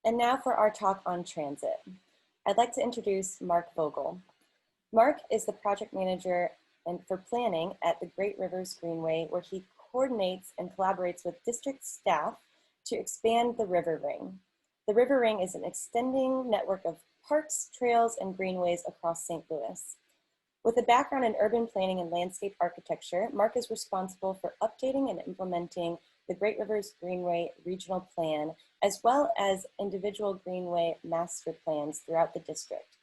And now for our talk on transit. I'd like to introduce Mark Vogl. Mark is the project manager for planning at the Great Rivers Greenway, where he coordinates and collaborates with district staff to expand the river ring. The river ring is an extending network of parks, trails, and greenways across St. Louis. With a background in urban planning and landscape architecture, Mark is responsible for updating and implementing the Great Rivers Greenway Regional Plan, as well as individual Greenway master plans throughout the district.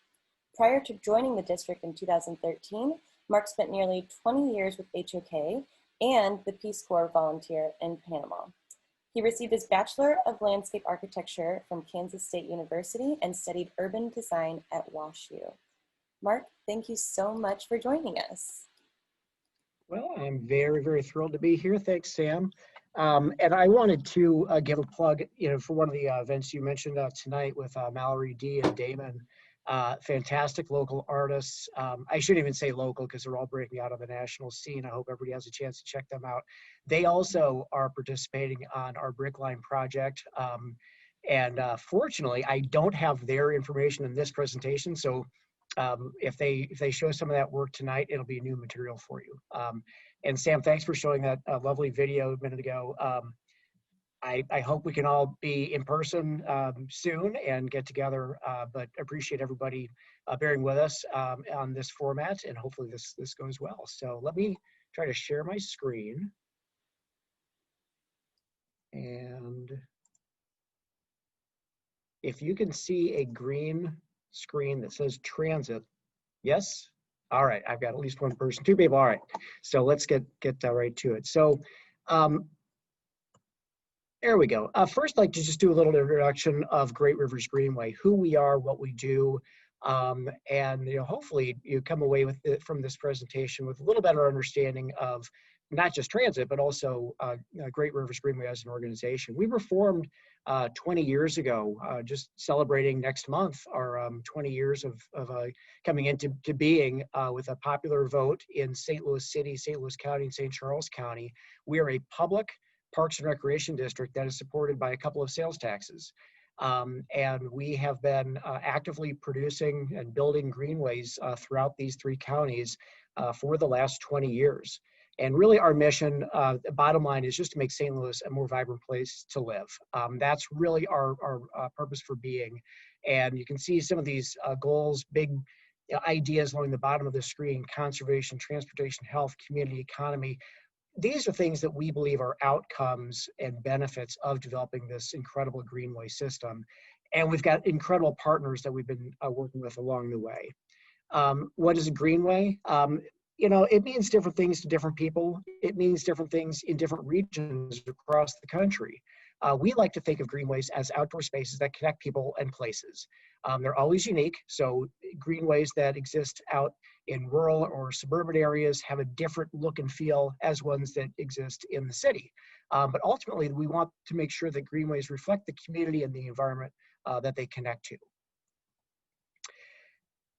Prior to joining the district in 2013, Mark spent nearly 20 years with HOK and the Peace Corps volunteer in Panama. He received his Bachelor of Landscape Architecture from Kansas State University and studied urban design at WashU. Mark, thank you so much for joining us. Well, I'm very, very thrilled to be here. Thanks, Sam. And I wanted to give a plug, for one of the events you mentioned tonight with Mallory D and Damon. Fantastic local artists. I shouldn't even say local because they're all breaking out on the national scene. I hope everybody has a chance to check them out. They also are participating on our BRICKLINE project. And fortunately, I don't have their information in this presentation. So if they show some of that work tonight, it'll be new material for you. And Sam, thanks for showing that lovely video a minute ago. I hope we can all be in person soon and get together, but appreciate everybody bearing with us on this format, and hopefully this goes well. So let me try to share my screen. And if you can see a green screen that says transit, yes? All right, I've got at least one person, two people, all right. So let's get right to it. So there we go. First, I'd like to just do a little introduction of Great Rivers Greenway, who we are, what we do, and hopefully you come away with from this presentation with a little better understanding of not just transit, but also Great Rivers Greenway as an organization. We were formed 20 years ago, just celebrating next month our 20 years of coming into being with a popular vote in St. Louis City, St. Louis County, and St. Charles County. We are a public Parks and Recreation District that is supported by a couple of sales taxes. And we have been actively producing and building greenways throughout these three counties for the last 20 years. And really our mission, the bottom line, is just to make St. Louis a more vibrant place to live. That's really our purpose for being. And you can see some of these goals, big ideas along the bottom of the screen: conservation, transportation, health, community, economy. These are things that we believe are outcomes and benefits of developing this incredible greenway system. And we've got incredible partners that we've been working with along the way. What is a greenway? It means different things to different people. It means different things in different regions across the country. We like to think of greenways as outdoor spaces that connect people and places. They're always unique, so greenways that exist out in rural or suburban areas have a different look and feel as ones that exist in the city. But ultimately, we want to make sure that greenways reflect the community and the environment that they connect to.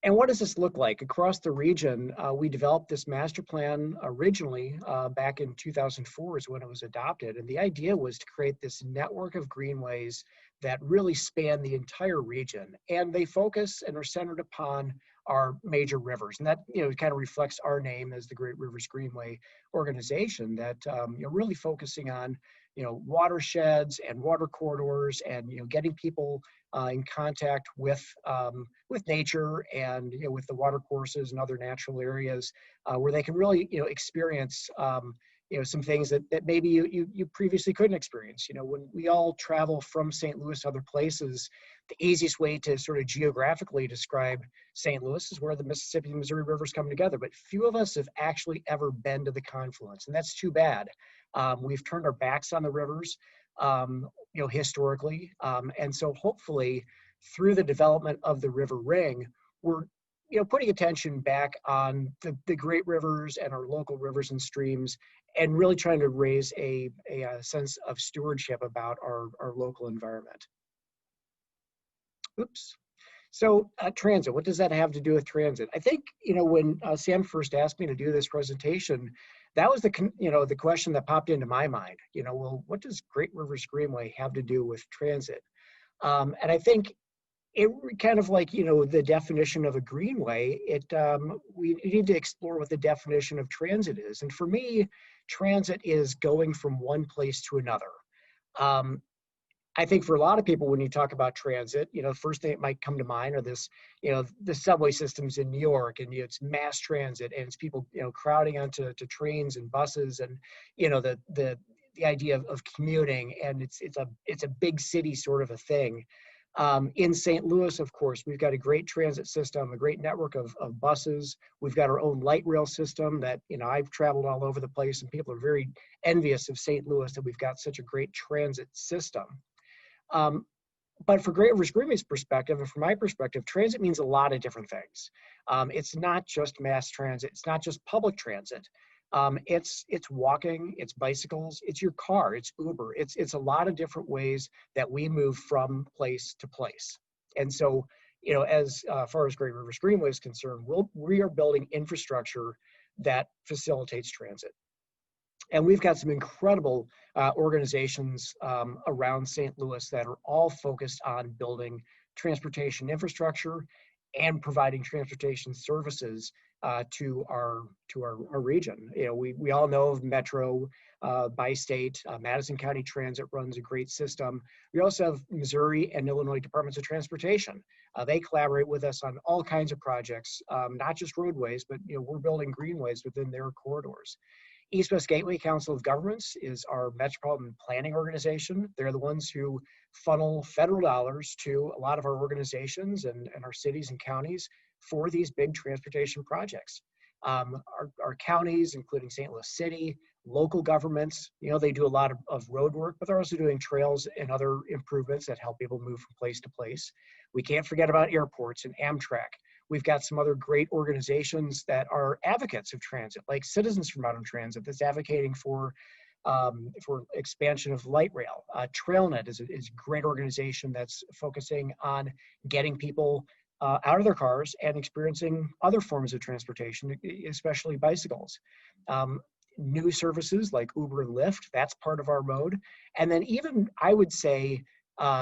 And what does this look like? Across the region, we developed this master plan originally back in 2004 is when it was adopted. And the idea was to create this network of greenways that really span the entire region. And they focus and are centered upon our major rivers. And that kind of reflects our name as the Great Rivers Greenway organization, that really focusing on watersheds and water corridors, and getting people in contact with nature and with the water courses and other natural areas where they can really experience some things that maybe you previously couldn't experience. When we all travel from St. Louis to other places, the easiest way to sort of geographically describe St. Louis is where the Mississippi and Missouri rivers come together, but few of us have actually ever been to the confluence, and that's too bad. We've turned our backs on the rivers, historically, and so hopefully through the development of the river ring, we're putting attention back on the great rivers and our local rivers and streams, and really trying to raise a sense of stewardship about our local environment. Oops. So transit, what does that have to do with transit? I think, when Sam first asked me to do this presentation, that was the question that popped into my mind. Well, what does Great Rivers Greenway have to do with transit? And I think it kind of like, the definition of a greenway, we need to explore what the definition of transit is. And for me, transit is going from one place to another. Um, I think for a lot of people, when you talk about transit, the first thing that might come to mind are the subway systems in New York, and it's mass transit, and it's people, crowding onto trains and buses, and the idea of commuting, and it's a big city sort of a thing. In St. Louis, of course, we've got a great transit system, a great network of buses. We've got our own light rail system that, I've traveled all over the place, and people are very envious of St. Louis that we've got such a great transit system. Um, but for Great Rivers Greenway's perspective, and from my perspective, transit means a lot of different things. It's not just mass transit. It's not just public transit. It's walking, it's bicycles, it's your car, it's Uber. It's a lot of different ways that we move from place to place. And so, as far as Great Rivers Greenway is concerned, we are building infrastructure that facilitates transit. And we've got some incredible organizations around St. Louis that are all focused on building transportation infrastructure and providing transportation services to our region. We all know of Metro by state. Madison County Transit runs a great system. We also have Missouri and Illinois Departments of Transportation. They collaborate with us on all kinds of projects, not just roadways, but we're building greenways within their corridors. East West Gateway Council of Governments is our metropolitan planning organization. They're the ones who funnel federal dollars to a lot of our organizations and our cities and counties for these big transportation projects. Our counties, including St. Louis City, local governments, they do a lot of road work, but they're also doing trails and other improvements that help people move from place to place. We can't forget about airports and Amtrak. We've got some other great organizations that are advocates of transit, like Citizens for Modern Transit, that's advocating for expansion of light rail. TrailNet is a great organization that's focusing on getting people out of their cars and experiencing other forms of transportation, especially bicycles. New services like Uber and Lyft, that's part of our mode. And then even, I would say,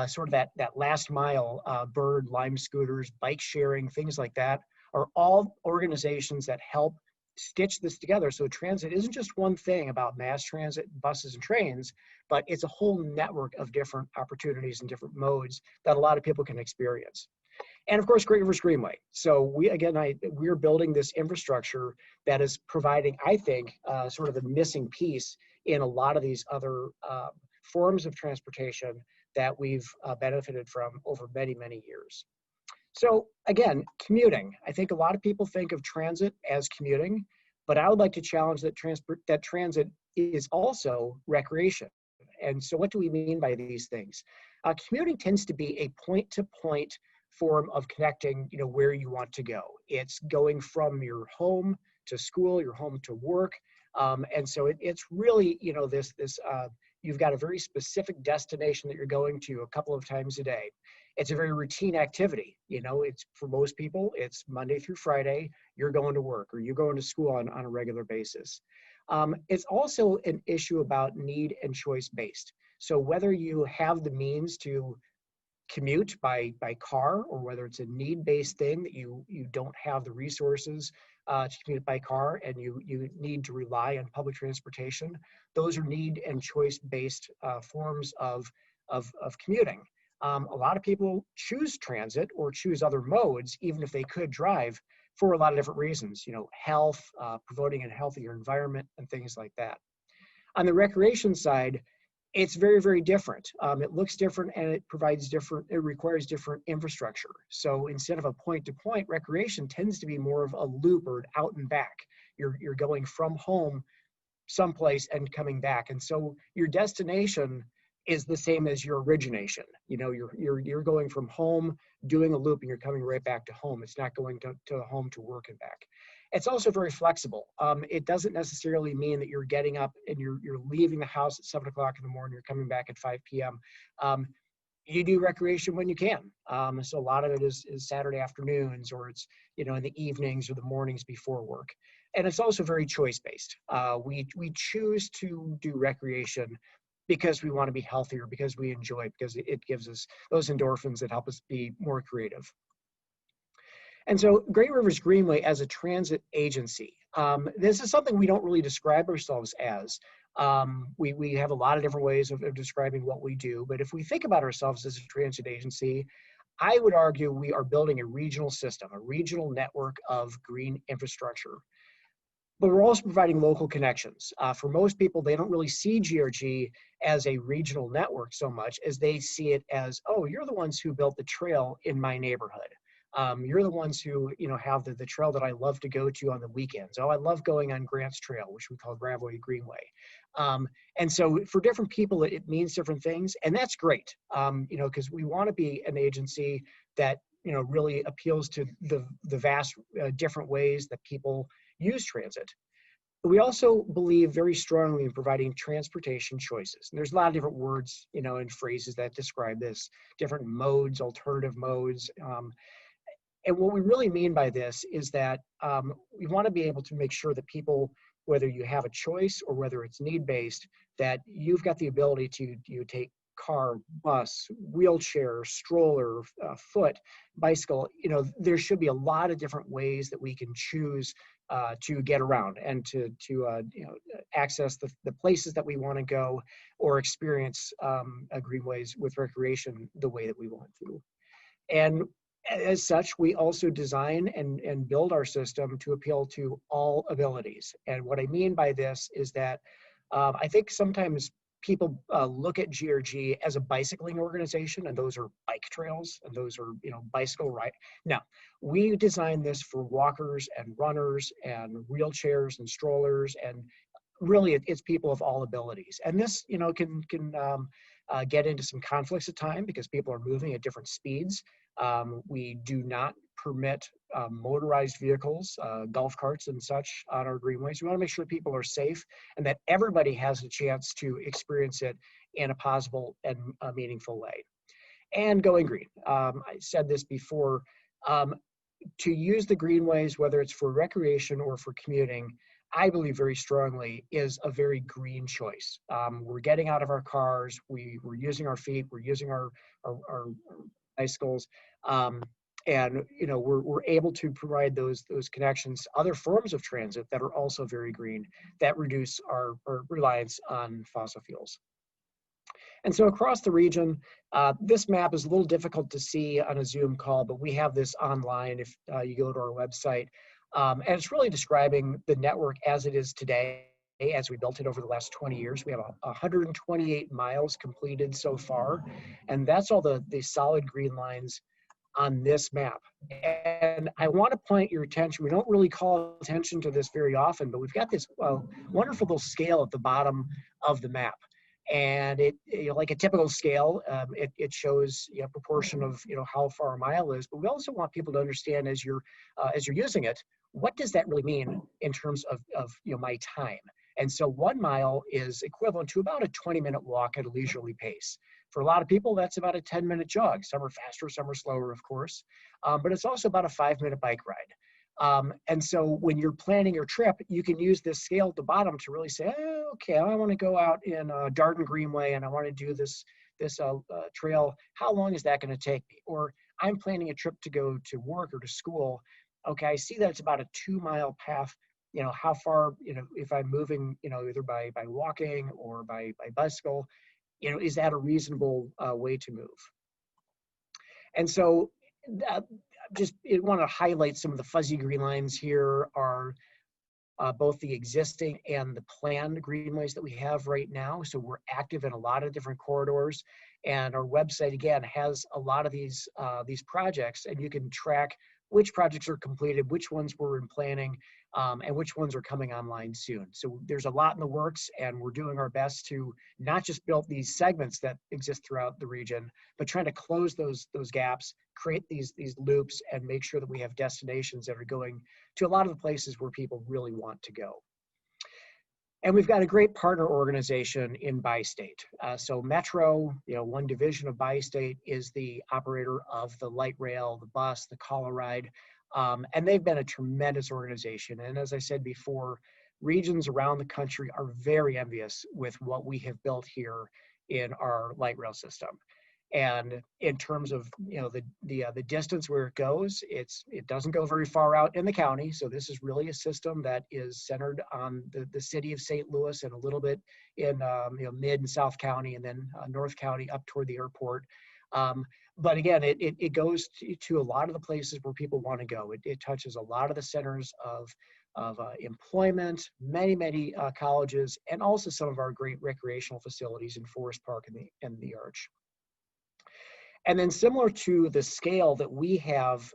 sort of that last mile, Bird, Lime scooters, bike sharing, things like that, are all organizations that help stitch this together. So transit isn't just one thing about mass transit, buses and trains, but it's a whole network of different opportunities and different modes that a lot of people can experience. And of course, Great Rivers Greenway. So we're building this infrastructure that is providing, I think, sort of the missing piece in a lot of these other forms of transportation that we've benefited from over many, many years. So again, commuting. I think a lot of people think of transit as commuting, but I would like to challenge that transit is also recreation. And so what do we mean by these things? Commuting tends to be a point-to-point form of connecting, where you want to go. It's going from your home to school, your home to work. And so it's really, you've got a very specific destination that you're going to a couple of times a day. It's a very routine activity. It's for most people, it's Monday through Friday, you're going to work or you're going to school on a regular basis. It's also an issue about need and choice based. So whether you have the means to commute by car, or whether it's a need-based thing that you don't have the resources to commute by car and you need to rely on public transportation, those are need and choice-based forms of commuting. A lot of people choose transit or choose other modes, even if they could drive, for a lot of different reasons, health, promoting a healthier environment, and things like that. On the recreation side, it's very, very different. It looks different and it requires different infrastructure. So instead of a point-to-point, recreation tends to be more of a loop or an out and back. You're going from home someplace and coming back. And so your destination is the same as your origination. You're going from home, doing a loop, and you're coming right back to home. It's not going to home to work and back. It's also very flexible. It doesn't necessarily mean that you're getting up and you're leaving the house at 7 o'clock in the morning, you're coming back at 5 p.m. You do recreation when you can. So a lot of it is Saturday afternoons, or it's, in the evenings or the mornings before work. And it's also very choice-based. We choose to do recreation because we want to be healthier, because we enjoy it, because it gives us those endorphins that help us be more creative. And so Great Rivers Greenway as a transit agency, this is something we don't really describe ourselves as. We have a lot of different ways of describing what we do, but if we think about ourselves as a transit agency, I would argue we are building a regional system, a regional network of green infrastructure. But we're also providing local connections. For most people, they don't really see GRG as a regional network so much as they see it as, oh, you're the ones who built the trail in my neighborhood. You're the ones who, have the trail that I love to go to on the weekends. Oh, I love going on Grant's Trail, which we call Greenway. And so for different people, it means different things, and that's great, because we want to be an agency that, really appeals to the vast different ways that people use transit. But we also believe very strongly in providing transportation choices. And there's a lot of different words, and phrases that describe this, different modes, alternative modes. And what we really mean by this is that we want to be able to make sure that people, whether you have a choice or whether it's need-based, that you've got the ability to take car, bus, wheelchair, stroller, foot, bicycle. There should be a lot of different ways that we can choose to get around and to access the places that we want to go or experience greenways with recreation the way that we want to. And as such, we also design and build our system to appeal to all abilities. And what I mean by this is that I think sometimes people look at GRG as a bicycling organization, and those are bike trails, and those are, bicycle ride. No, we designed this for walkers and runners and wheelchairs and strollers, and really it's people of all abilities. And this, can get into some conflicts at time because people are moving at different speeds. We do not permit motorized vehicles, golf carts and such on our greenways. We want to make sure people are safe and that everybody has a chance to experience it in a possible and meaningful way. And going green. I said this before, to use the greenways, whether it's for recreation or for commuting, I believe very strongly is a very green choice. We're getting out of our cars, we're using our feet, we're using our bicycles, and we're able to provide those connections to other forms of transit that are also very green, that reduce our reliance on fossil fuels. And so across the region, this map is a little difficult to see on a Zoom call, but we have this online if you go to our website. And it's really describing the network as it is today, as we built it over the last 20 years. We have 128 miles completed so far, and that's all the solid green lines on this map. And I want to point your attention, we don't really call attention to this very often, but we've got this wonderful little scale at the bottom of the map. And it, like a typical scale, it shows a proportion of how far a mile is. But we also want people to understand as you're using it, what does that really mean in terms of my time? And so 1 mile is equivalent to about a 20-minute walk at a leisurely pace. For a lot of people, that's about a 10-minute jog. Some are faster, some are slower, of course. But it's also about a 5-minute bike ride. And so when you're planning your trip, you can use this scale at the bottom to really say, oh, okay, I want to go out in Darden Greenway and I want to do this trail. How long is that going to take me? Or I'm planning a trip to go to work or to school. Okay, I see that it's about a 2-mile path. How far, if I'm moving, either by walking or by bicycle, is that a reasonable way to move? And so just want to highlight some of the fuzzy green lines here are both the existing and the planned greenways that we have right now. So we're active in a lot of different corridors, and our website again has a lot of these projects, and you can track which projects are completed, which ones we're in planning, and which ones are coming online soon. So there's a lot in the works, and we're doing our best to not just build these segments that exist throughout the region, but trying to close those gaps, create these loops, and make sure that we have destinations that are going to a lot of the places where people really want to go. And we've got a great partner organization in Bi-State. So Metro, one division of Bi-State, is the operator of the light rail, the bus, the Coloride, and they've been a tremendous organization. And as I said before, regions around the country are very envious with what we have built here in our light rail system. And in terms of the distance where it goes, it doesn't go very far out in the county. So this is really a system that is centered on the city of St. Louis and a little bit in Mid and South County, and then North County up toward the airport. But again, it goes to a lot of the places where people want to go. It touches a lot of the centers of employment, many colleges, and also some of our great recreational facilities in Forest Park and the Arch. And then similar to the scale that we have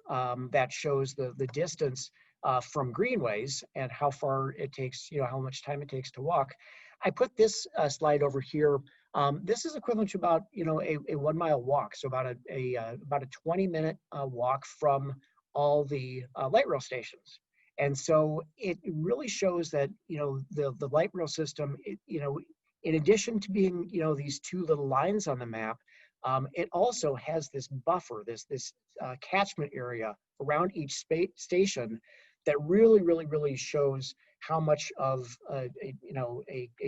that shows the distance from Greenways and how far it takes, how much time it takes to walk, I put this slide over here. This is equivalent to about, a 1 mile walk. So about a 20-minute walk from all the light rail stations. And so it really shows that, the light rail system, in addition to being, these two little lines on the map, it also has this buffer, this catchment area around each station that really shows how much of a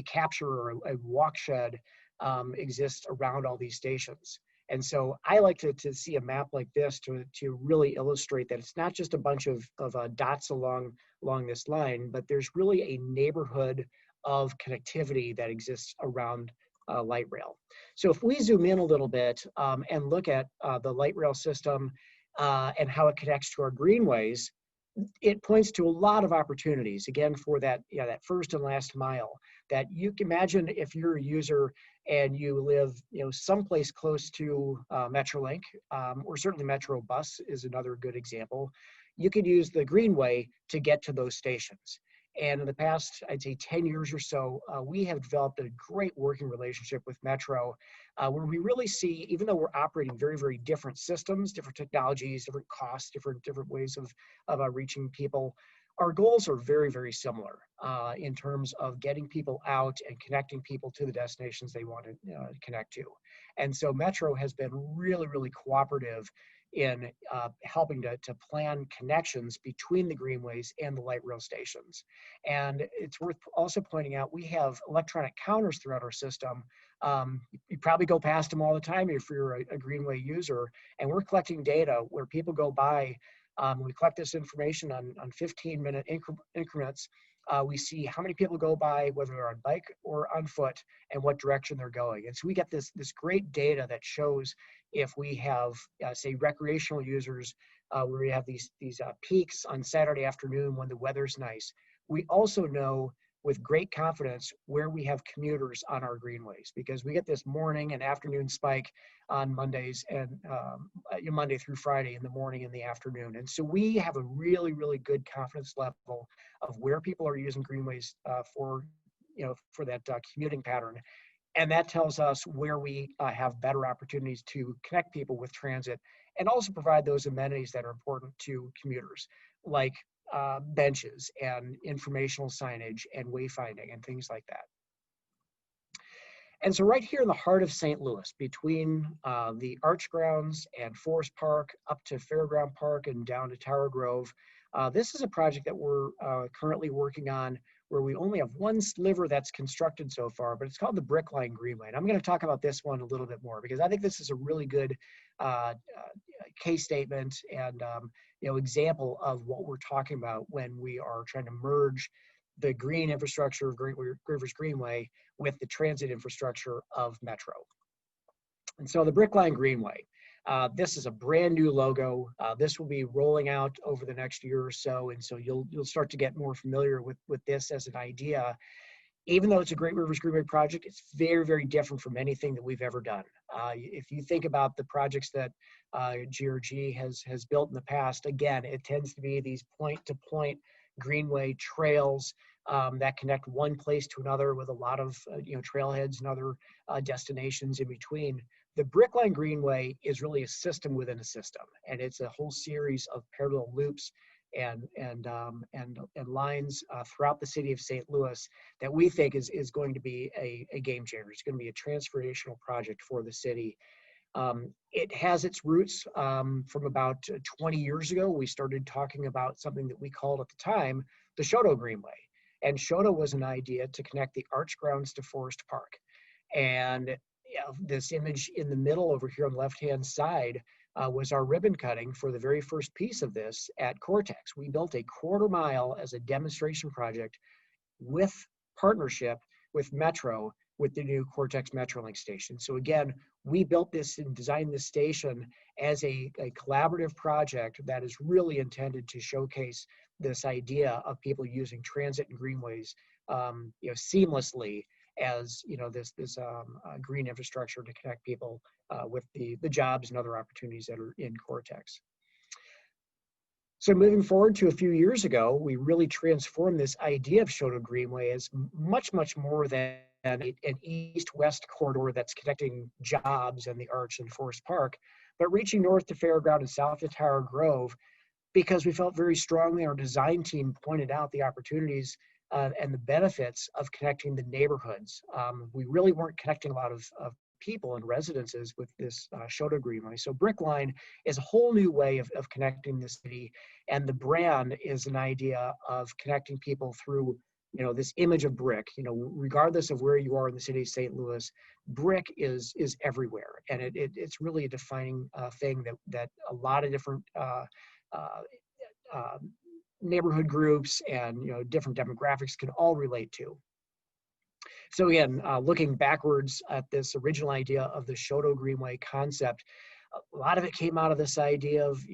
capture or a walkshed exists around all these stations. And so I like to see a map like this to really illustrate that it's not just a bunch of dots along this line, but there's really a neighborhood of connectivity that exists around light rail. So if we zoom in a little bit and look at the light rail system and how it connects to our greenways, it points to a lot of opportunities, again, for that first and last mile. That you can imagine if you're a user and you live someplace close to METROLINK, or certainly Metro Bus is another good example. You could use the Greenway to get to those stations. And in the past, I'd say 10 years or so, we have developed a great working relationship with Metro, where we really see, even though we're operating very different systems, different technologies, different costs, different ways of reaching people, our goals are very similar in terms of getting people out and connecting people to the destinations they want to connect to. And so Metro has been really cooperative in helping to plan connections between the greenways and the light rail stations. And it's worth also pointing out, we have electronic counters throughout our system. You probably go past them all the time if you're a Greenway user, and we're collecting data where people go by. We collect this information on 15-minute increments. We see how many people go by, whether they're on bike or on foot, and what direction they're going. And so we get this great data that shows if we have, say, recreational users, where we have these peaks on Saturday afternoon when the weather's nice. We also know with great confidence where we have commuters on our greenways, because we get this morning and afternoon spike on Mondays and Monday through Friday in the morning and the afternoon. And so we have a really good confidence level of where people are using greenways for that commuting pattern. And that tells us where we have better opportunities to connect people with transit and also provide those amenities that are important to commuters, like benches and informational signage and wayfinding and things like that. And so right here in the heart of St. Louis, between the Arch Grounds and Forest Park up to Fairground Park and down to Tower Grove, this is a project that we're currently working on, where we only have one sliver that's constructed so far, but it's called the BRICKLINE Greenway. And I'm going to talk about this one a little bit more, because I think this is a really good case statement and example of what we're talking about when we are trying to merge the green infrastructure of Great Rivers Greenway with the transit infrastructure of Metro. And so the BRICKLINE Greenway, this is a brand new logo. This will be rolling out over the next year or so, and so you'll start to get more familiar with this as an idea. Even though it's a Great Rivers Greenway project, it's very different from anything that we've ever done. If you think about the projects that GRG has built in the past, again, it tends to be these point-to-point greenway trails that connect one place to another with a lot of trailheads and other destinations in between. The BRICKLINE Greenway is really a system within a system, and it's a whole series of parallel loops and lines throughout the city of St. Louis that we think is going to be a game changer. It's going to be a transformational project for the city. It has its roots from about 20 years ago. We started talking about something that we called at the time the CHOUTEAU Greenway. And CHOUTEAU was an idea to connect the Arch Grounds to Forest Park. And this image in the middle over here on the left-hand side was our ribbon cutting for the very first piece of this at Cortex. We built a 1/4 mile as a demonstration project with partnership with Metro with the new Cortex METROLINK station. So again, we built this and designed this station as a collaborative project that is really intended to showcase this idea of people using transit and greenways seamlessly as this green infrastructure to connect people with the jobs and other opportunities that are in Cortex. So moving forward to a few years ago, we really transformed this idea of CHOUTEAU Greenway as much, much more than an east-west corridor that's connecting jobs and the Arch and Forest Park, but reaching north to Fairground and south to Tower Grove, because we felt very strongly, our design team pointed out the opportunities and the benefits of connecting the neighborhoods. We really weren't connecting a lot of people and residences with this CHOUTEAU Greenway. So BRICKLINE is a whole new way of connecting the city, and the brand is an idea of connecting people through this image of brick. Regardless of where you are in the city of St. Louis, brick is everywhere, and it's really a defining thing that a lot of different neighborhood groups and different demographics can all relate to. So again, looking backwards at this original idea of the CHOUTEAU Greenway concept, a lot of it came out of this idea of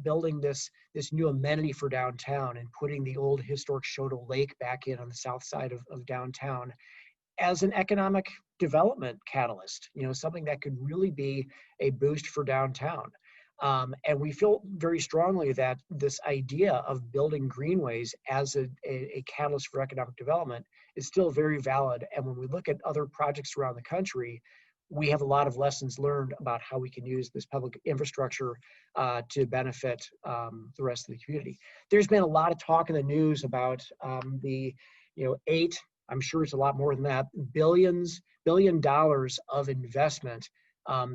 building this new amenity for downtown and putting the old historic CHOUTEAU Lake back in on the south side of downtown as an economic development catalyst. Something that could really be a boost for downtown. And we feel very strongly that this idea of building greenways as a catalyst for economic development is still very valid. And when we look at other projects around the country, we have a lot of lessons learned about how we can use this public infrastructure to benefit the rest of the community. There's been a lot of talk in the news about the I'm sure it's a lot more than that, $1 billion of investment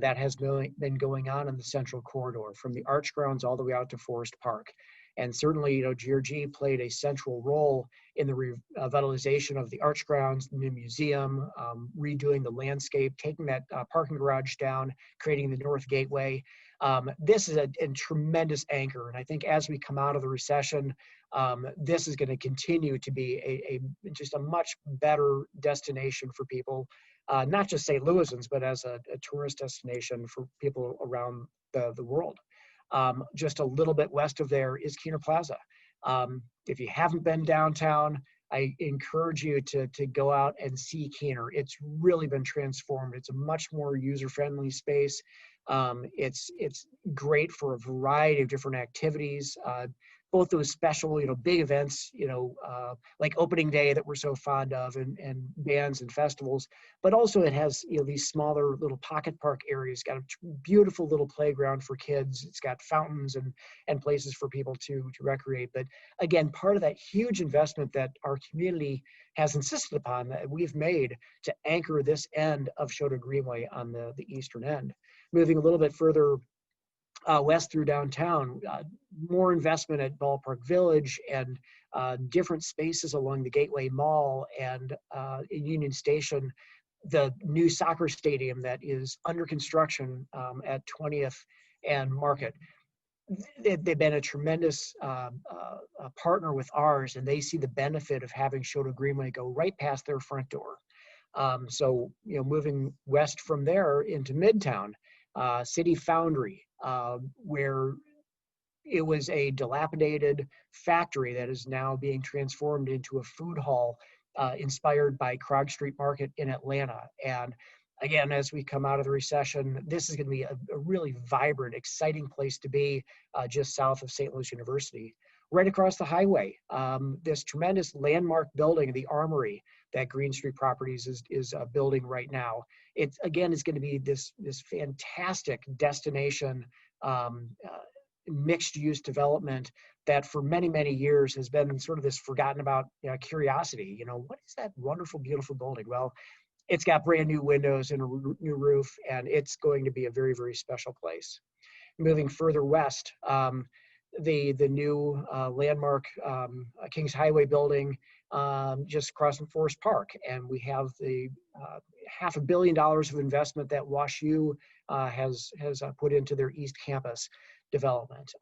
that has been going on in the Central Corridor, from the Arch Grounds all the way out to Forest Park. And certainly, GRG played a central role in the revitalization of the Arch Grounds, the new museum, redoing the landscape, taking that parking garage down, creating the North Gateway. This is a tremendous anchor. And I think as we come out of the recession, this is going to continue to be just a much better destination for people. Not just St. Louisans, but as a tourist destination for people around the world. Just a little bit west of there is Keener Plaza. If you haven't been downtown, I encourage you to go out and see Keener. It's really been transformed. It's a much more user-friendly space. It's great for a variety of different activities. Both those special, big events, like opening day that we're so fond of, and bands and festivals, but also it has, these smaller little pocket park areas. Got a beautiful little playground for kids. It's got fountains and places for people to recreate. But again, part of that huge investment that our community has insisted upon, that we've made to anchor this end of CHOUTEAU Greenway on the eastern end. Moving a little bit further west through downtown, more investment at Ballpark Village and different spaces along the Gateway Mall and in Union Station, the new soccer stadium that is under construction at 20th and Market. They've been a tremendous partner with ours, and they see the benefit of having CHOUTEAU Greenway go right past their front door. So, moving west from there into Midtown, City Foundry, where it was a dilapidated factory that is now being transformed into a food hall inspired by Krog Street Market in Atlanta. And again, as we come out of the recession, this is going to be a really vibrant, exciting place to be just south of St. Louis University. Right across the highway, this tremendous landmark building, the Armory, that Green Street Properties is building right now. It again is going to be this fantastic destination, mixed use development that for many, many years has been sort of this forgotten about curiosity. What is that wonderful, beautiful building? Well, it's got brand new windows and a new roof, and it's going to be a very, very special place. Moving further west, the new landmark Kings Highway building just across from Forest Park. And we have the $500 million of investment that WashU has put into their East Campus development.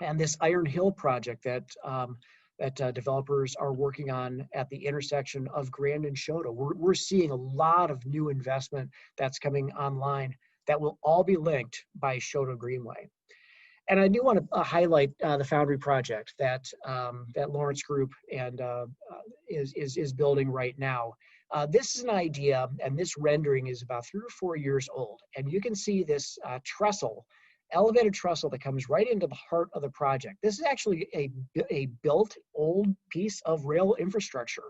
And this Iron Hill project that developers are working on at the intersection of Grand and CHOUTEAU. We're seeing a lot of new investment that's coming online that will all be linked by CHOUTEAU Greenway. And I do want to highlight the Foundry project that Lawrence Group and is building right now. This is an idea, and this rendering is about 3 or 4 years old. And you can see this trestle, elevated trestle that comes right into the heart of the project. This is actually a built old piece of rail infrastructure.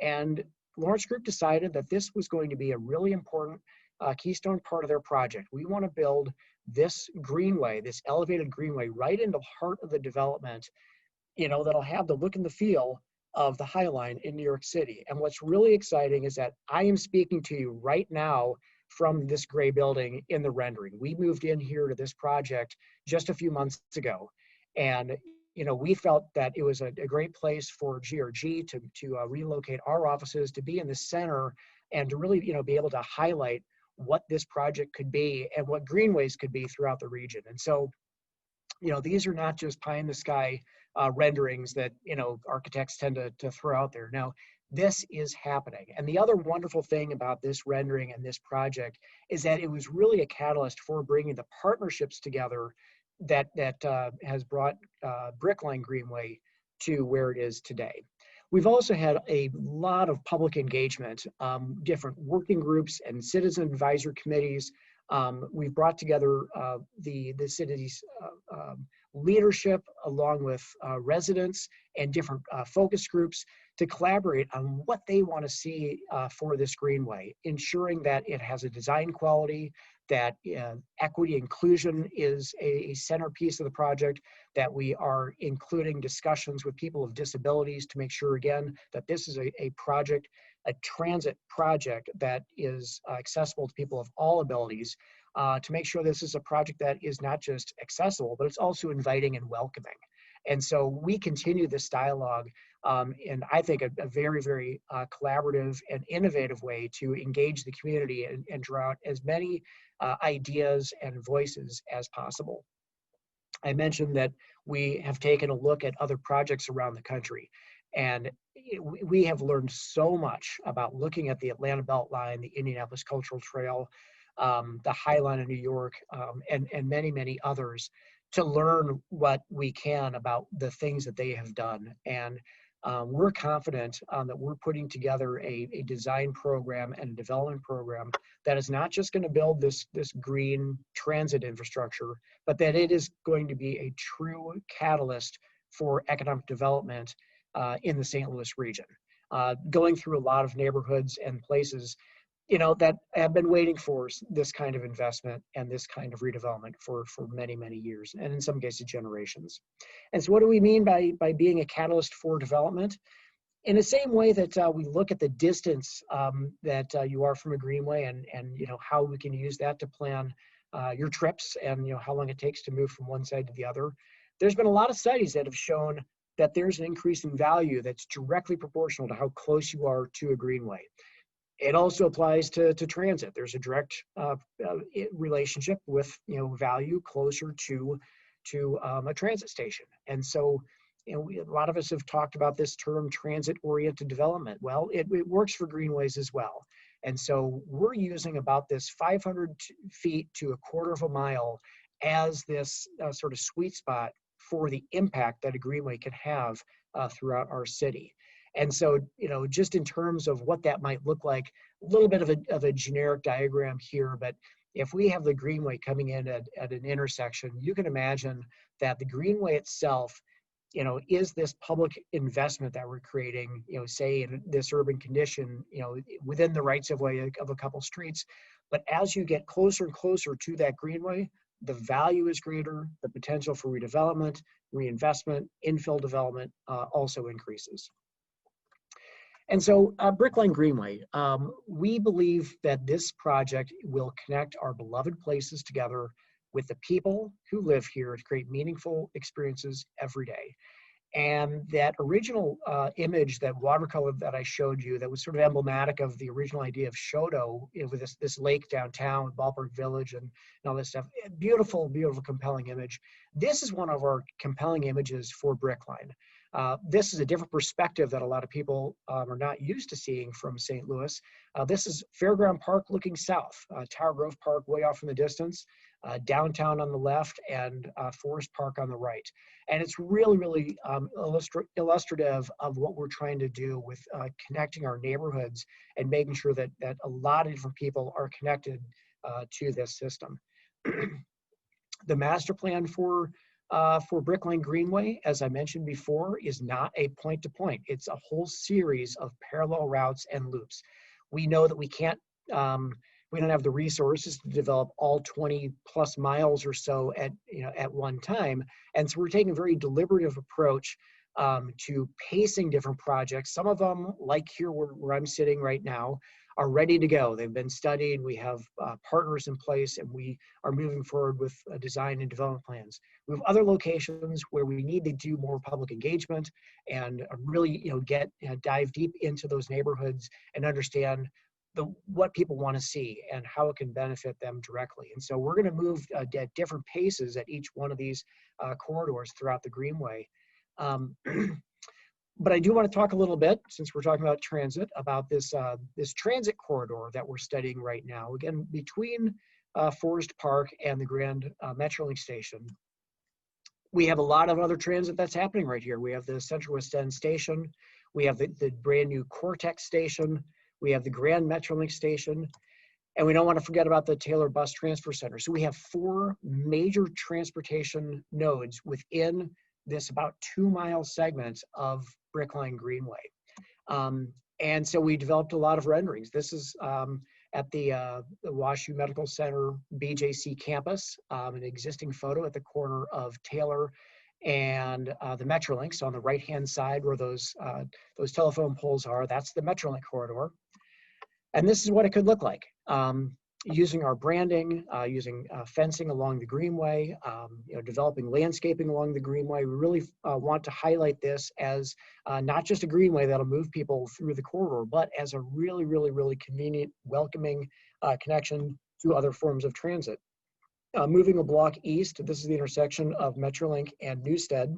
And Lawrence Group decided that this was going to be a really important keystone part of their project. We want to build this greenway, this elevated greenway, right into the heart of the development, that'll have the look and the feel of the High Line in New York City. And what's really exciting is that I am speaking to you right now from this gray building in the rendering. We moved in here to this project just a few months ago. And we felt that it was a great place for GRG to relocate our offices, to be in the center, and to really be able to highlight what this project could be and what greenways could be throughout the region. And so, these are not just pie in the sky renderings that architects tend to throw out there. Now, this is happening. And the other wonderful thing about this rendering and this project is that it was really a catalyst for bringing the partnerships together that has brought BRICKLINE Greenway to where it is today. We've also had a lot of public engagement, different working groups and citizen advisory committees. We've brought together the city's leadership along with residents and different focus groups to collaborate on what they want to see for this greenway, ensuring that it has a design quality, that equity inclusion is a centerpiece of the project, that we are including discussions with people with disabilities to make sure, again, that this is a project, a transit project that is accessible to people of all abilities, to make sure this is a project that is not just accessible, but it's also inviting and welcoming. And so we continue this dialogue in, I think, a very, very collaborative and innovative way to engage the community and draw out as many ideas and voices as possible. I mentioned that we have taken a look at other projects around the country, and we have learned so much about looking at the Atlanta Beltline, the Indianapolis Cultural Trail, the High Line of New York, and many, many others, to learn what we can about the things that they have done. And we're confident that we're putting together a design program and a development program that is not just going to build this green transit infrastructure, but that it is going to be a true catalyst for economic development in the St. Louis region. Going through a lot of neighborhoods and places that have been waiting for this kind of investment and this kind of redevelopment for many, many years, and in some cases generations. And so what do we mean by being a catalyst for development? In the same way that we look at the distance that you are from a greenway and how we can use that to plan your trips and how long it takes to move from one side to the other. There's been a lot of studies that have shown that there's an increase in value that's directly proportional to how close you are to a greenway. It also applies to transit. There's a direct relationship with value closer to a transit station. And so a lot of us have talked about this term transit-oriented development. Well, it works for greenways as well. And so we're using about this 500 feet to a quarter of a mile as this sort of sweet spot for the impact that a greenway can have throughout our city. And so, just in terms of what that might look like, a little bit of a generic diagram here, but if we have the greenway coming in at an intersection, you can imagine that the greenway itself, is this public investment that we're creating, say in this urban condition, within the rights of way of a couple streets. But as you get closer and closer to that greenway, the value is greater, the potential for redevelopment, reinvestment, infill development also increases. And so BRICKLINE Greenway, we believe that this project will connect our beloved places together with the people who live here to create meaningful experiences every day. And that original image, that watercolor that I showed you, that was sort of emblematic of the original idea of CHOUTEAU, with this lake downtown, Ballpark Village, and all this stuff. Beautiful, beautiful, compelling image. This is one of our compelling images for BRICKLINE. This is a different perspective that a lot of people are not used to seeing from St. Louis. This is Fairground Park looking south, Tower Grove Park way off in the distance, downtown on the left, and Forest Park on the right. And it's really, really illustrative of what we're trying to do with connecting our neighborhoods and making sure that a lot of different people are connected to this system. The master plan for BRICKLINE Greenway, as I mentioned before, is not a point-to-point. It's a whole series of parallel routes and loops. We know that we can't, we don't have the resources to develop all 20 plus miles or so at one time. And so we're taking a very deliberative approach to pacing different projects. Some of them, like here where I'm sitting right now, are ready to go. They've been studied. We have partners in place, and we are moving forward with design and development plans. We have other locations where we need to do more public engagement and really, dive deep into those neighborhoods and understand what people want to see and how it can benefit them directly. And so we're going to move at different paces at each one of these corridors throughout the Greenway. But I do want to talk a little bit, since we're talking about transit, about this transit corridor that we're studying right now. Again, between Forest Park and the Grand METROLINK station. We have a lot of other transit that's happening right here. We have the Central West End station. We have the brand new Cortex station. We have the Grand METROLINK station. And we don't want to forget about the Taylor Bus Transfer Center. So we have 4 major transportation nodes within this about 2-mile segment of BRICKLINE Greenway. And so we developed a lot of renderings. This is at the WashU Medical Center BJC campus, an existing photo at the corner of Taylor and the METROLINK. So on the right-hand side where those telephone poles are, that's the METROLINK corridor. And this is what it could look like. Using our branding, using fencing along the Greenway, developing landscaping along the Greenway. We really want to highlight this as not just a Greenway that'll move people through the corridor, but as a really, really, really convenient, welcoming connection to other forms of transit. Moving a block east, this is the intersection of METROLINK and Newstead,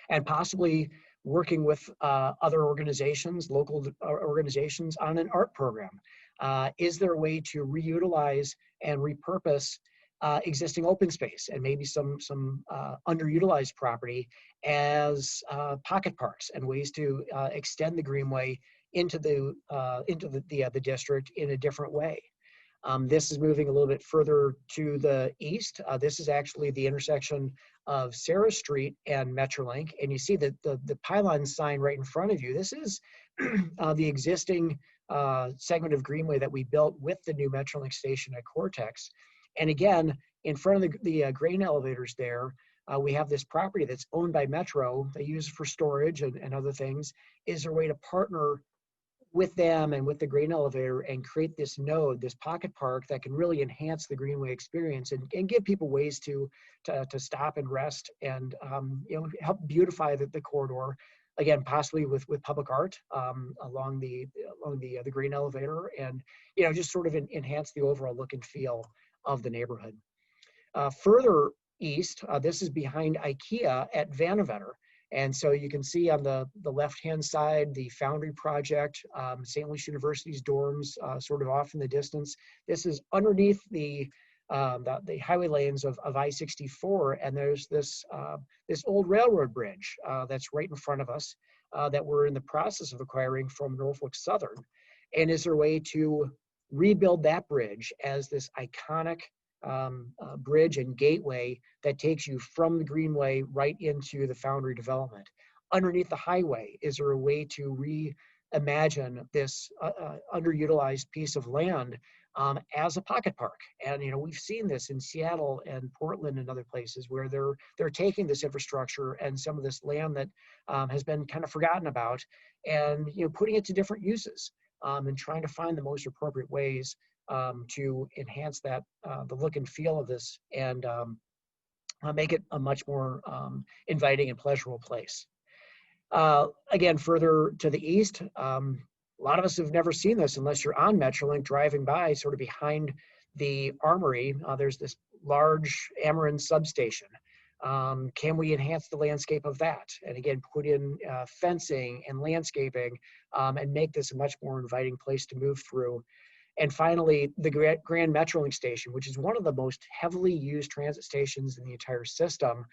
and possibly working with other organizations, local organizations, on an art program. Is there a way to reutilize and repurpose existing open space and maybe some underutilized property as pocket parks, and ways to extend the Greenway into the district in a different way? This is moving a little bit further to the east. This is actually the intersection of Sarah Street and METROLINK, and you see the pylon sign right in front of you. This is the existing segment of Greenway that we built with the new METROLINK station at Cortex. And again, in front of the grain elevators there, we have this property that's owned by Metro. They use it for storage and other things. Is there a way to partner with them and with the grain elevator and create this node, this pocket park that can really enhance the Greenway experience and give people ways to stop and rest and help beautify the corridor? Again, possibly with public art along the grain elevator, and just sort of enhance the overall look and feel of the neighborhood. Further east, this is behind IKEA at Vanavetter. And so you can see on the left-hand side, the Foundry project, St. Louis University's dorms sort of off in the distance. This is underneath the highway lanes of I-64, and there's this old railroad bridge that's right in front of us that we're in the process of acquiring from Norfolk Southern. And is there a way to rebuild that bridge as this iconic bridge and gateway that takes you from the Greenway right into the Foundry development? Underneath the highway, is there a way to reimagine this underutilized piece of land as a pocket park? And we've seen this in Seattle and Portland and other places where they're taking this infrastructure and some of this land that has been kind of forgotten about, and putting it to different uses and trying to find the most appropriate ways to enhance that, the look and feel of this, and make it a much more inviting and pleasurable place. Again, further to the east, a lot of us have never seen this unless you're on Metrolink driving by, sort of behind the armory. There's this large Ameren substation. Can we enhance the landscape of that? And again, put in fencing and landscaping, and make this a much more inviting place to move through. And finally, the Grand Metrolink station, which is one of the most heavily used transit stations in the entire system.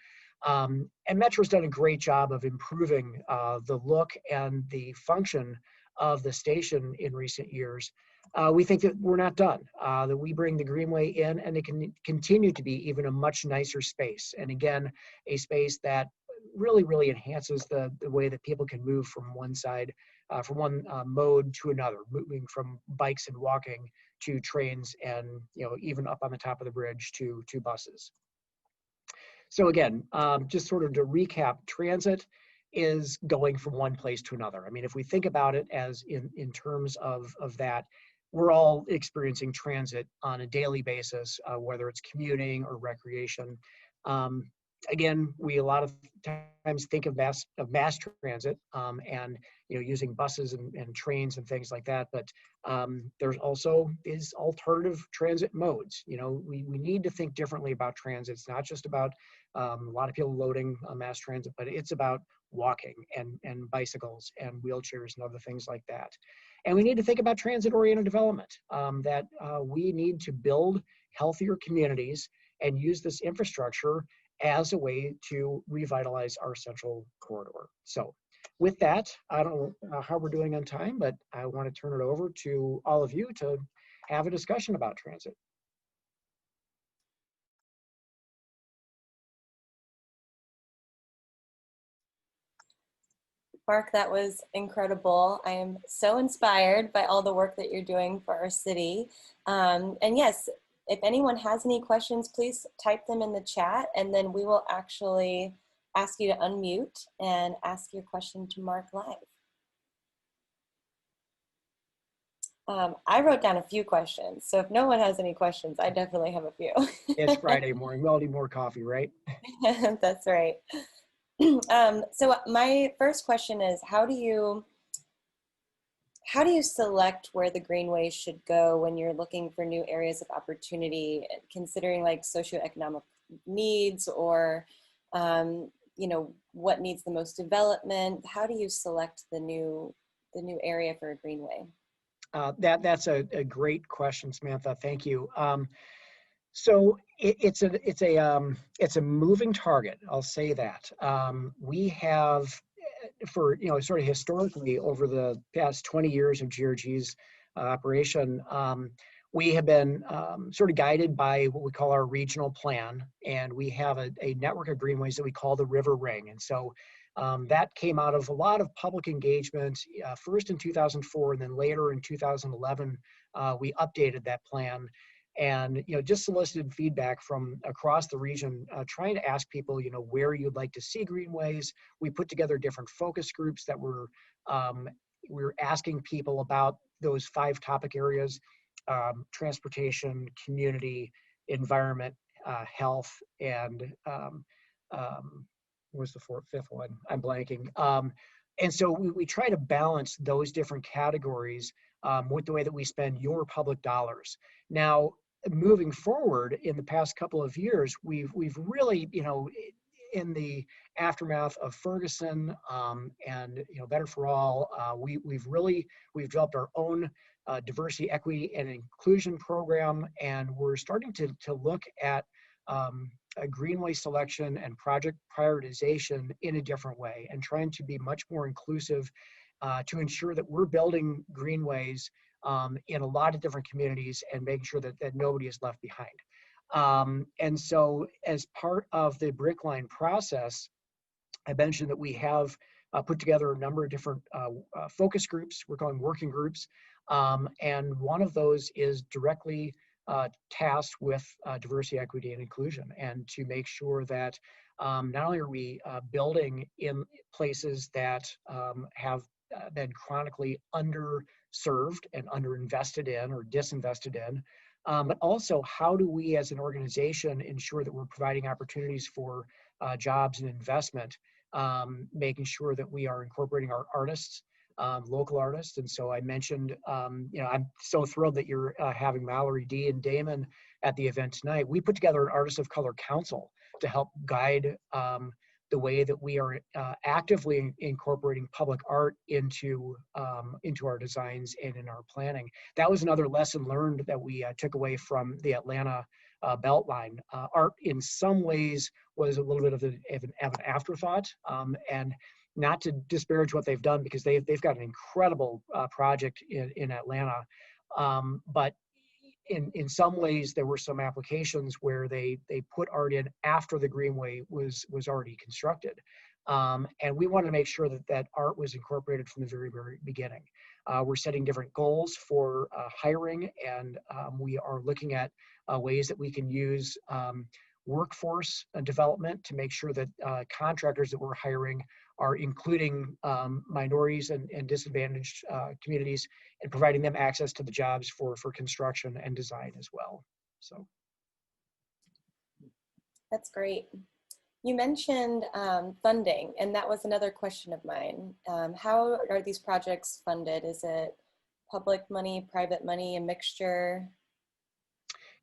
And Metro's done a great job of improving the look and the function of the station in recent years. We think that we're not done, that we bring the Greenway in, and it can continue to be even a much nicer space. And again, a space that really enhances the way that people can move from one side, from one mode to another, moving from bikes and walking to trains, and even up on the top of the bridge to buses. So again, just sort of to recap, transit is going from one place to another. I mean, if we think about it as in terms of that, we're all experiencing transit on a daily basis, whether it's commuting or recreation. Again, we a lot of times think of mass transit, and using buses and trains and things like that. But there's also is alternative transit modes. We need to think differently about transit. It's not just about a lot of people loading mass transit, but it's about walking and bicycles and wheelchairs and other things like that. And we need to think about transit-oriented development, that we need to build healthier communities and use this infrastructure as a way to revitalize our central corridor. So with that, I don't know how we're doing on time, but I want to turn it over to all of you to have a discussion about transit. Mark, that was incredible. I am so inspired by all the work that you're doing for our city. And yes, if anyone has any questions, please type them in the chat, and then we will actually ask you to unmute and ask your question to Mark live. I wrote down a few questions, so if no one has any questions, I definitely have a few. It's Friday morning. We all need more coffee, right? That's right. So my first question is, how do you select where the greenways should go when you're looking for new areas of opportunity, considering like socioeconomic needs, or what needs the most development? How do you select the new area for a greenway? That's a great question, Samantha. Thank you. So it's a moving target. I'll say that. We have, for sort of historically over the past 20 years of GRG's operation, we have been sort of guided by what we call our regional plan, and we have a network of greenways that we call the River Ring. And so that came out of a lot of public engagement, first in 2004, and then later in 2011, we updated that plan. And just solicited feedback from across the region, trying to ask people, where you'd like to see greenways. We put together different focus groups that we're asking people about those 5 topic areas: transportation, community, environment, health, and what's the fifth one? I'm blanking. And so we try to balance those different categories with the way that we spend your public dollars. Now, moving forward, in the past couple of years, we've really, in the aftermath of Ferguson and Better for All, we've developed our own diversity, equity, and inclusion program, and we're starting to look at a greenway selection and project prioritization in a different way, and trying to be much more inclusive to ensure that we're building greenways in a lot of different communities and making sure that nobody is left behind. And so as part of the BRICKLINE process, I mentioned that we have put together a number of different focus groups. We're calling working groups. And one of those is directly tasked with diversity, equity, and inclusion, and to make sure that not only are we building in places that have been chronically underserved and underinvested in or disinvested in. But also, how do we as an organization ensure that we're providing opportunities for jobs and investment, making sure that we are incorporating our artists, local artists. And so I mentioned, I'm so thrilled that you're having Mallory D and Damon at the event tonight. We put together an Artists of Color Council to help guide the way that we are actively incorporating public art into our designs and in our planning. That was another lesson learned that we took away from the Atlanta Beltline. Art in some ways was a little bit of an afterthought, and not to disparage what they've done, because they've got an incredible project in Atlanta, but in some ways there were some applications where they put art in after the Greenway was already constructed, and we wanted to make sure that art was incorporated from the very beginning. We're setting different goals for hiring, and we are looking at ways that we can use workforce development to make sure that contractors that we're hiring are including minorities and disadvantaged communities, and providing them access to the jobs for construction and design as well. So that's great. You mentioned funding, and that was another question of mine. How are these projects funded? Is it public money, private money, a mixture?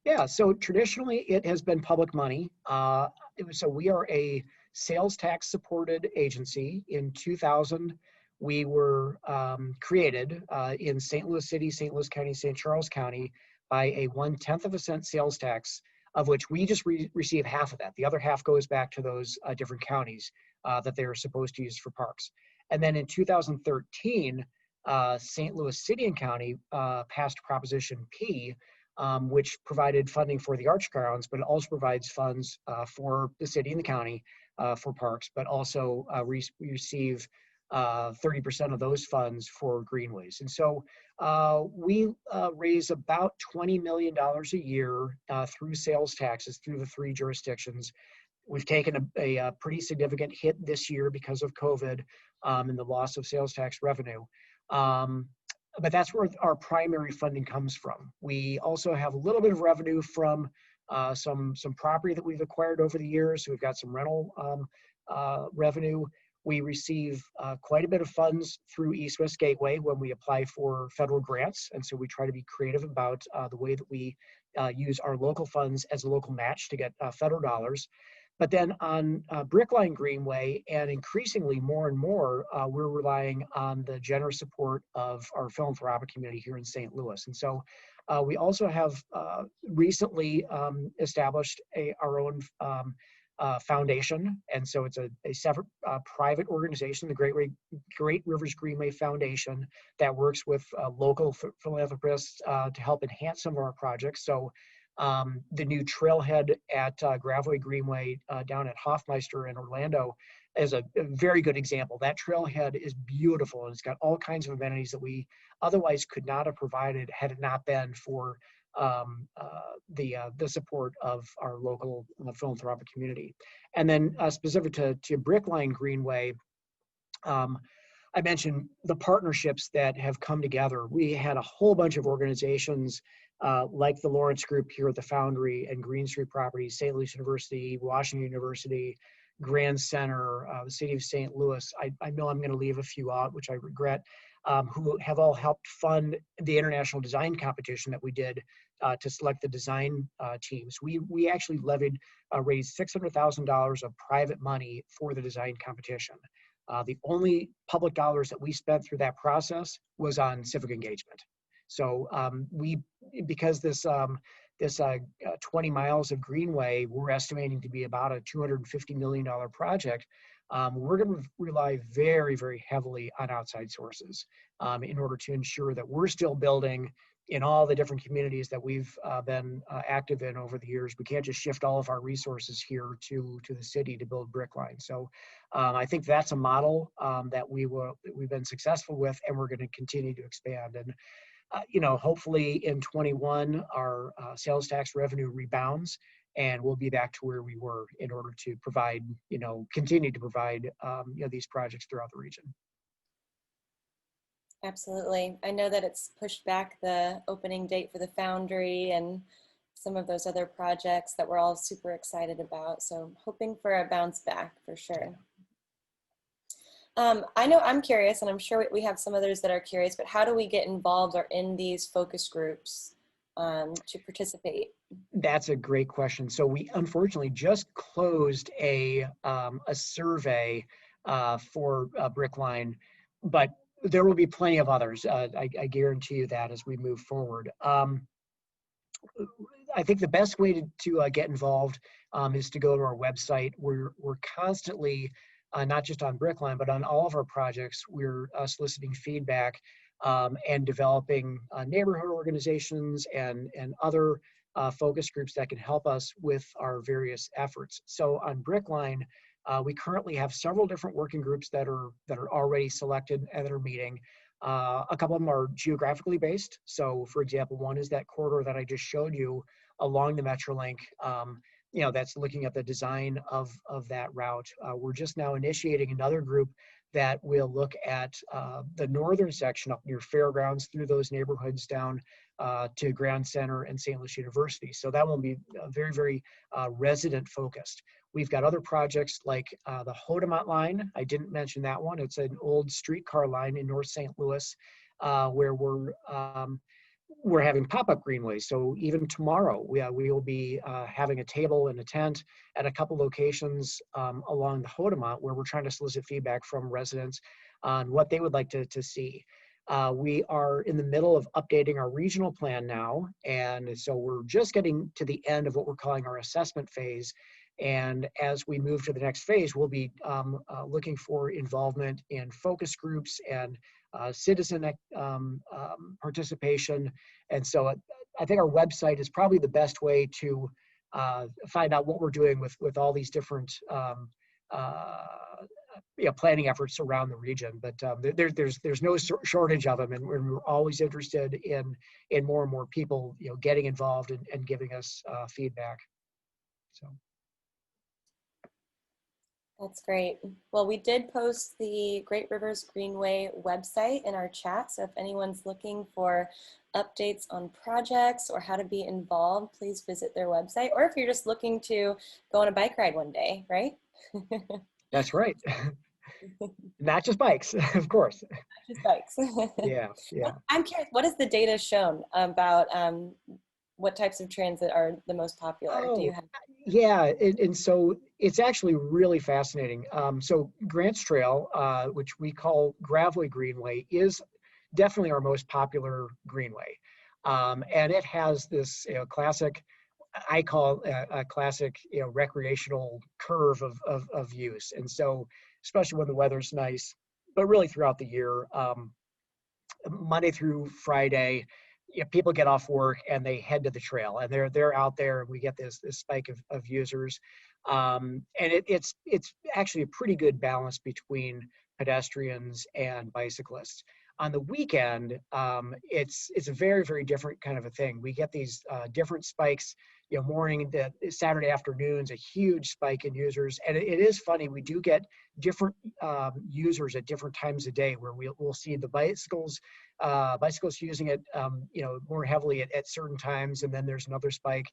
Yeah, so traditionally it has been public money. So we are a sales tax supported agency. In 2000, we were created in St. Louis City, St. Louis County, St. Charles County by a 1/10 cent sales tax, of which we just receive half of that. The other half goes back to those different counties that they are supposed to use for parks. And then in 2013, St. Louis City and County passed Proposition P, which provided funding for the Arch Grounds, but it also provides funds for the city and the county for parks, but also receive 30% of those funds for Greenways. And so we raise about $20 million a year through sales taxes through the 3 jurisdictions. We've taken a pretty significant hit this year because of COVID and the loss of sales tax revenue. But that's where our primary funding comes from. We also have a little bit of revenue from some property that we've acquired over the years. So we've got some rental revenue. We receive quite a bit of funds through East West Gateway when we apply for federal grants. And so we try to be creative about the way that we use our local funds as a local match to get federal dollars. But then on BRICKLINE Greenway, and increasingly more and more, we're relying on the generous support of our philanthropic community here in St. Louis. And so we also have recently established our own foundation. And so it's a separate private organization, the Great Rivers Greenway Foundation, that works with local philanthropists to help enhance some of our projects. So the new trailhead at Greenway Greenway down at Hoffmeister in Orlando is a very good example. That trailhead is beautiful, and it's got all kinds of amenities that we otherwise could not have provided had it not been for the support of our local philanthropic community. And then specific to BRICKLINE Greenway, I mentioned the partnerships that have come together. We had a whole bunch of organizations like the Lawrence Group here at the Foundry and Green Street Properties, St. Louis University, Washington University, Grand Center, the City of St. Louis. I know I'm going to leave a few out, which I regret, who have all helped fund the international design competition that we did to select the design teams. We actually raised $600,000 of private money for the design competition. The only public dollars that we spent through that process was on civic engagement. So because this 20 miles of Greenway, we're estimating to be about a $250 million project, we're going to rely very, very heavily on outside sources in order to ensure that we're still building in all the different communities that we've been active in over the years. We can't just shift all of our resources here to the city to build BRICKLINE. So I think that's a model that we've been successful with, and we're going to continue to expand. And hopefully in 21, our sales tax revenue rebounds, and we'll be back to where we were in order to provide, continue to provide, these projects throughout the region. Absolutely. I know that it's pushed back the opening date for the Foundry and some of those other projects that we're all super excited about. So hoping for a bounce back for sure. I know I'm curious, and I'm sure we have some others that are curious, but how do we get involved or in these focus groups to participate? That's a great question. So we unfortunately just closed a survey for BRICKLINE, but there will be plenty of others. I guarantee you that as we move forward. I think the best way to get involved is to go to our website. We're constantly, not just on BRICKLINE, but on all of our projects, we're soliciting feedback and developing neighborhood organizations and other focus groups that can help us with our various efforts. So on BRICKLINE, we currently have several different working groups that are already selected and that are meeting. A couple of them are geographically based. So for example, one is that corridor that I just showed you along the METROLINK, that's looking at the design of that route. We're just now initiating another group that will look at the northern section up near Fairgrounds through those neighborhoods down to Grand Center and St. Louis University. So that will be very, very resident focused. We've got other projects like the Hodemont line. I didn't mention that one. It's an old streetcar line in North St. Louis where we're having pop-up greenways. So even tomorrow, we will be having a table and a tent at a couple locations along the Hodemont where we're trying to solicit feedback from residents on what they would like to see. We are in the middle of updating our regional plan now. And so we're just getting to the end of what we're calling our assessment phase. And as we move to the next phase, we'll be looking for involvement in focus groups and citizen participation. And so I think our website is probably the best way to find out what we're doing with all these different planning efforts around the region. But there's no shortage of them, and we're always interested in more and more people getting involved and giving us feedback. So. That's great. Well, we did post the Great Rivers Greenway website in our chat. So if anyone's looking for updates on projects or how to be involved, please visit their website. Or if you're just looking to go on a bike ride one day, right? That's right. Not just bikes, of course. Not just bikes. Yeah. I'm curious, what has the data shown about what types of transit are the most popular? Do you have? Yeah, and so it's actually really fascinating. So Grants Trail, which we call Gravelly Greenway, is definitely our most popular greenway. And it has this classic, I call a classic recreational curve of use. And so especially when the weather's nice, but really throughout the year, Monday through Friday, people get off work and they head to the trail, and they're out there, and we get this spike of users. And it's actually a pretty good balance between pedestrians and bicyclists. On the weekend, it's a very, very different kind of a thing. We get these different spikes. Morning, Saturday afternoons, a huge spike in users, and it is funny. We do get different users at different times of day, where we'll see the bicycles using it, more heavily at certain times, and then there's another spike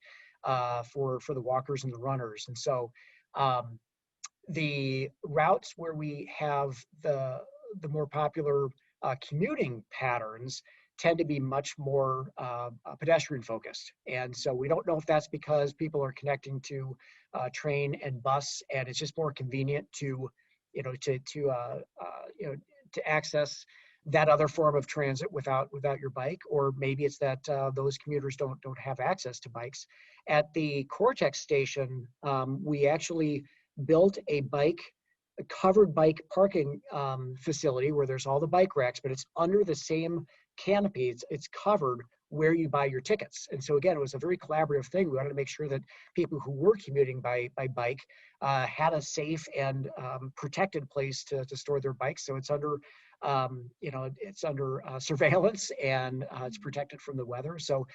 for the walkers and the runners. And so the routes where we have the more popular commuting patterns tend to be much more pedestrian focused. And so we don't know if that's because people are connecting to train and bus, and it's just more convenient to access that other form of transit without your bike, or maybe it's that those commuters don't have access to bikes. At the Cortex station, we actually built a covered bike parking facility where there's all the bike racks, but it's under the same canopy. It's covered where you buy your tickets. And so again, it was a very collaborative thing. We wanted to make sure that people who were commuting by bike had a safe and protected place to store their bikes. So it's under surveillance, and it's protected from the weather. So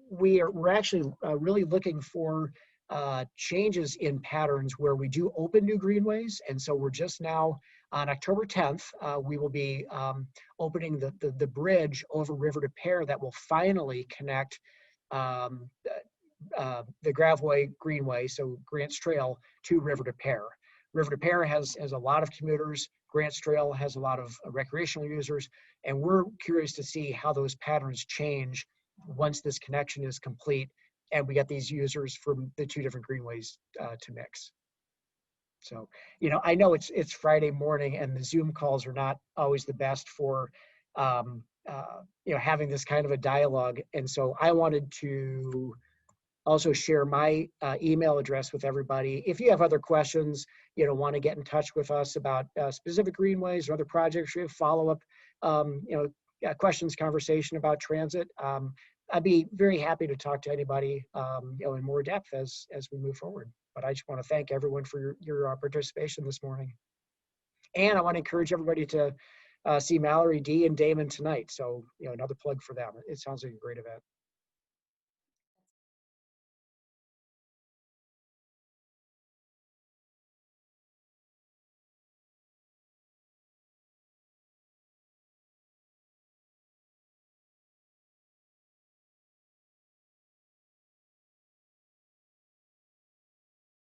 we're actually really looking for changes in patterns where we do open new greenways. And so we're just now On October 10th, we will be opening the bridge over River de Pere that will finally connect um, the Graveway Greenway, so Grants Trail, to River de Pere. River de Pere has a lot of commuters. Grants Trail has a lot of recreational users, and we're curious to see how those patterns change once this connection is complete and we get these users from the two different greenways to mix. So, I know it's Friday morning and the Zoom calls are not always the best for, having this kind of a dialogue. And so I wanted to also share my email address with everybody. If you have other questions, want to get in touch with us about specific greenways or other projects, or you have follow-up, questions, conversation about transit, I'd be very happy to talk to anybody, in more depth as we move forward. But I just want to thank everyone for your participation this morning. And I want to encourage everybody to see Mallory, Dee, and Damon tonight. So, another plug for them. It sounds like a great event.